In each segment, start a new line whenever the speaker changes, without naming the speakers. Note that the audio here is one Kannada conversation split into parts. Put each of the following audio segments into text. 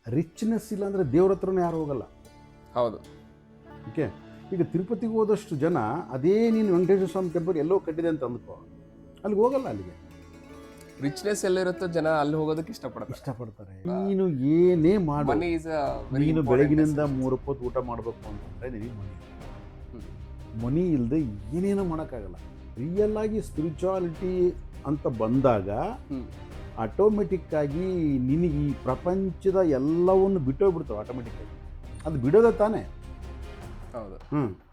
ರಿಚ್ನೆಸ್ ಇಲ್ಲ ಅಂದರೆ ದೇವ್ರ ಹತ್ರನೂ ಯಾರು ಹೋಗಲ್ಲ.
ಹೌದು.
ಓಕೆ, ಈಗ ತಿರುಪತಿಗೆ ಹೋದಷ್ಟು ಜನ ಅದೇ ನೀನು ವೆಂಕಟೇಶ್ವರ ಸ್ವಾಮಿ ಟೆಂಪಲ್ ಎಲ್ಲೋ ಕಟ್ಟಿದೆ ಅಂತ ಅಂದ್ಕೋ, ಅಲ್ಲಿಗೆ ಹೋಗಲ್ಲ. ಅಲ್ಲಿಗೆ
ರಿಚ್ನೆಸ್ ಎಲ್ಲಿರುತ್ತೋ ಜನ ಅಲ್ಲಿ ಹೋಗೋದಕ್ಕೆ
ಇಷ್ಟಪಡ್ತಾರೆ. ನೀನು ಏನೇ ಮಾಡು,
ಮನಿ ಇಸ್
ನೀನು ಬೆಳಗಿನಿಂದ 3 ಹೊತ್ತು ಊಟ ಮಾಡಬೇಕು ಅಂತಂದರೆ ನಿನಗೆ ಮನಿ ಇಲ್ಲದೆ ಏನೇನೋ ಮಾಡೋಕ್ಕಾಗಲ್ಲ. ರಿಯಲ್ ಆಗಿ ಸ್ಪಿರಿಚುವಾಲಿಟಿ ಅಂತ ಬಂದಾಗ ಆಟೋಮೆಟಿಕ್ಕಾಗಿ ನಿನಗೆ ಈ ಪ್ರಪಂಚದ ಎಲ್ಲವನ್ನು ಬಿಟ್ಟೋಗ್ಬಿಡ್ತಾವೆ ಆಟೋಮೆಟಿಕ್ಕಾಗಿ. ಅದು ಬಿಡೋದೇ ತಾನೇ.
ಹೌದು.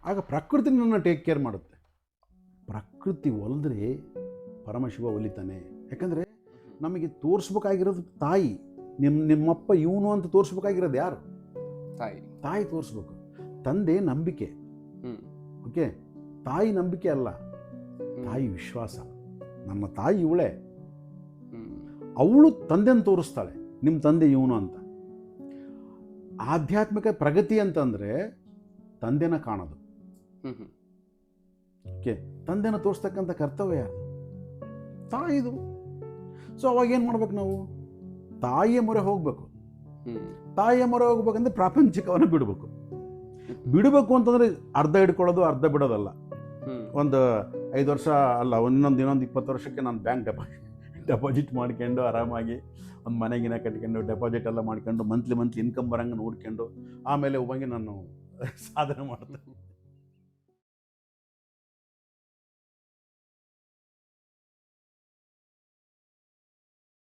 ಆಗ ಪ್ರಕೃತಿ ನನ್ನ ಟೇಕ್ ಕೇರ್ ಮಾಡುತ್ತೆ. ಪ್ರಕೃತಿ ಒಲಿದ್ರೆ ಪರಮಶಿವ ಒಲಿತಾನೆ. ಯಾಕಂದರೆ ನಮಗೆ ತೋರಿಸ್ಬೇಕಾಗಿರೋದು ತಾಯಿ. ನಿಮ್ಮಪ್ಪ ಇವನು ಅಂತ ತೋರಿಸ್ಬೇಕಾಗಿರೋದು ಯಾರು? ತಾಯಿ ತೋರಿಸ್ಬೇಕು. ತಂದೆ ನಂಬಿಕೆ. ಓಕೆ, ತಾಯಿ ನಂಬಿಕೆ ಅಲ್ಲ, ತಾಯಿ ವಿಶ್ವಾಸ. ನನ್ನ ತಾಯಿ ಇವಳೇ, ಅವಳು ತಂದೆನ ತೋರಿಸ್ತಾಳೆ ನಿಮ್ಮ ತಂದೆ ಇವನು ಅಂತ. ಆಧ್ಯಾತ್ಮಿಕ ಪ್ರಗತಿ ಅಂತಂದರೆ ತಂದೆನ ಕಾಣೋದು. ಓಕೆ, ತಂದೆನ ತೋರಿಸ್ತಕ್ಕಂಥ ಕರ್ತವ್ಯ ಯಾರು? ತಾಯಿದು. ಸೊ ಅವಾಗ ಏನು ಮಾಡ್ಬೇಕು ನಾವು? ತಾಯಿಯ ಮೊರೆ ಹೋಗ್ಬೇಕು. ತಾಯಿಯ ಮೊರೆ ಹೋಗ್ಬೇಕಂದ್ರೆ ಪ್ರಾಪಂಚಿಕವನ್ನು ಬಿಡಬೇಕು ಅಂತಂದರೆ ಅರ್ಧ ಹಿಡ್ಕೊಳ್ಳೋದು ಅರ್ಧ ಬಿಡೋದಲ್ಲ. ಒಂದು 5 ವರ್ಷ ಅಲ್ಲ, ಇನ್ನೊಂದು 20 ವರ್ಷಕ್ಕೆ ನಾನು ಬ್ಯಾಂಕ್ ಡೆಪಾಸಿಟ್ ಮಾಡ್ಕೊಂಡು ಆರಾಮಾಗಿ ಒಂದು ಮನೆಗಿನ ಕಟ್ಕೊಂಡು ಡೆಪಾಸಿಟ್ ಎಲ್ಲ ಮಾಡ್ಕೊಂಡು ಮಂತ್ಲಿ ಇನ್ಕಮ್ ಬರಂಗೆ ನೋಡ್ಕೊಂಡು ಆಮೇಲೆ ಹೋಗಿ ನಾನು ಸಾಧನೆ ಮಾಡ್ತೇನೆ.